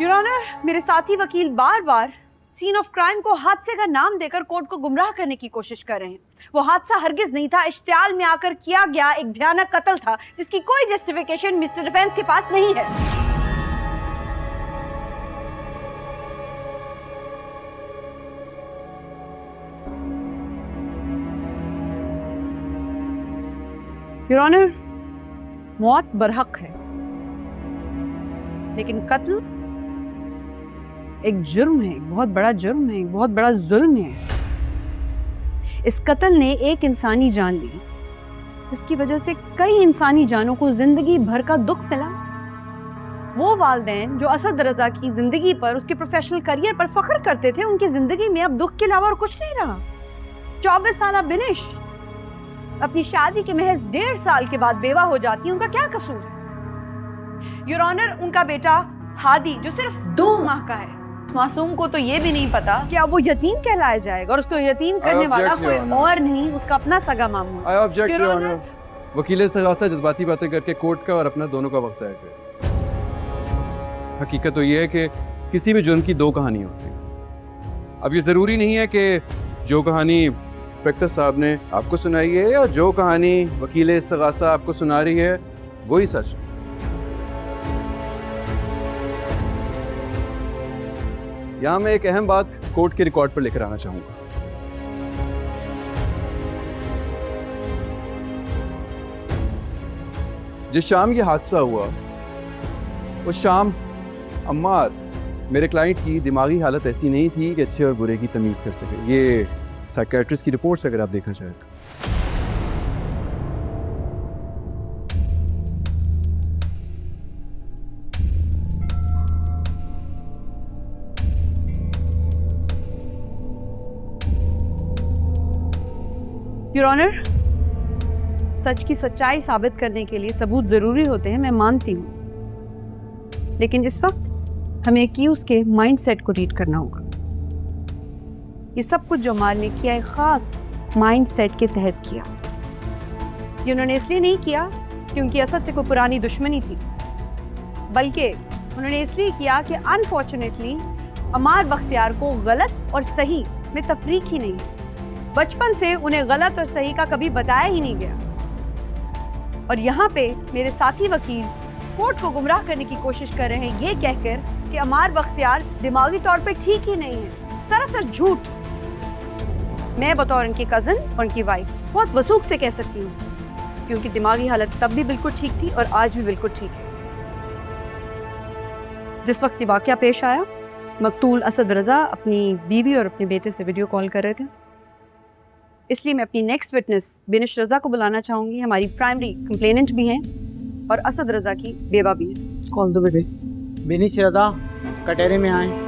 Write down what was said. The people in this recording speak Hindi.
योर ऑनर, मेरे साथी वकील बार बार सीन ऑफ क्राइम को हादसे का नाम देकर कोर्ट को गुमराह करने की कोशिश कर रहे हैं। वो हादसा हरगिज नहीं था, इश्तियाल में आकर किया गया एक भयानक कत्ल था जिसकी कोई जस्टिफिकेशन मिस्टर डिफेंस के पास नहीं है। योर ऑनर, मौत बरहक है, लेकिन कत्ल एक जुर्म है, एक बहुत बड़ा जुर्म है, एक बहुत बड़ा जुल्म है। इस कत्ल ने एक इंसानी जान ली जिसकी वजह से कई इंसानी जानों को जिंदगी भर का दुख मिला। वो वालिदैन जो असद रजा की जिंदगी पर, उसके प्रोफेशनल करियर पर फख्र करते थे, उनकी जिंदगी में अब दुख के अलावा और कुछ नहीं रहा। 24 साल बिनिश अपनी शादी के महज 1.5 साल के बाद बेवा हो जाती है। उनका क्या कसूर है? योर ऑनर, उनका बेटा हादी जो सिर्फ 2 माह का है, मासूम को तो ये भी नहीं पता कि अब वो यतीम कहलाया जाएगा और उसको यतीम करने वाला कोई और नहीं, उसका अपना सगा मामू। I object your honour. वकील इस्तग़ासा जज्बाती बातें करके कोर्ट का और अपना दोनों का वक्त ज़ाया करे। हकीकत तो ये है कि किसी भी जुर्म की 2 कहानी होती है। अब ये ज़रूरी नहीं है कि जो कहानी इंस्पेक्टर साहब ने आपको सुनाई है या जो कहानी वकील इस्तग़ासा आपको सुना रही है वही सच है। यहाँ मैं एक अहम बात कोर्ट के रिकॉर्ड पर लेकर आना चाहूंगा। जिस शाम ये हादसा हुआ उस शाम अम्मार मेरे क्लाइंट की दिमागी हालत ऐसी नहीं थी कि अच्छे और बुरे की तमीज़ कर सके। ये साइकियाट्रिस्ट की रिपोर्ट्स अगर आप देखना चाहें तो। योर ऑनर, सच की सच्चाई साबित करने के लिए सबूत जरूरी होते हैं, मैं मानती हूं, लेकिन इस वक्त हमें एक्यूज के माइंडसेट को रीड करना होगा। ये सब कुछ जो अमार ने किया एक खास माइंडसेट के तहत किया। ये उन्होंने इसलिए नहीं किया कि उनकी असद से कोई पुरानी दुश्मनी थी, बल्कि उन्होंने इसलिए किया कि अनफॉर्चुनेटली अमार बख्तियार को गलत और सही में तफरीक ही नहीं है। बचपन से उन्हें गलत और सही का कभी बताया ही नहीं गया। और यहाँ पे मेरे साथी वकील कोर्ट को गुमराह करने की कोशिश कर रहे हैं ये कहकर कि अमार बख्तियार दिमागी तौर पे ठीक ही नहीं है। सरासर झूठ। मैं बतौर उनकी कज़न और उनकी वाइफ बहुत वसूख से कह सकती हूँ कि उनकी दिमागी हालत तब भी बिल्कुल ठीक थी और आज भी बिल्कुल ठीक है। जिस वक्त ये वाक़या पेश आया, मकतूल असद रजा अपनी बीवी और अपने बेटे से वीडियो कॉल कर रहे थे। इसलिए मैं अपनी नेक्स्ट विटनेस बिनिश रजा को बुलाना चाहूँगी। हमारी प्राइमरी कंप्लेनेंट भी हैं और असद रजा की बेवा भी है। कॉल दो बेटे। बिनिश रजा कटहरे में आए।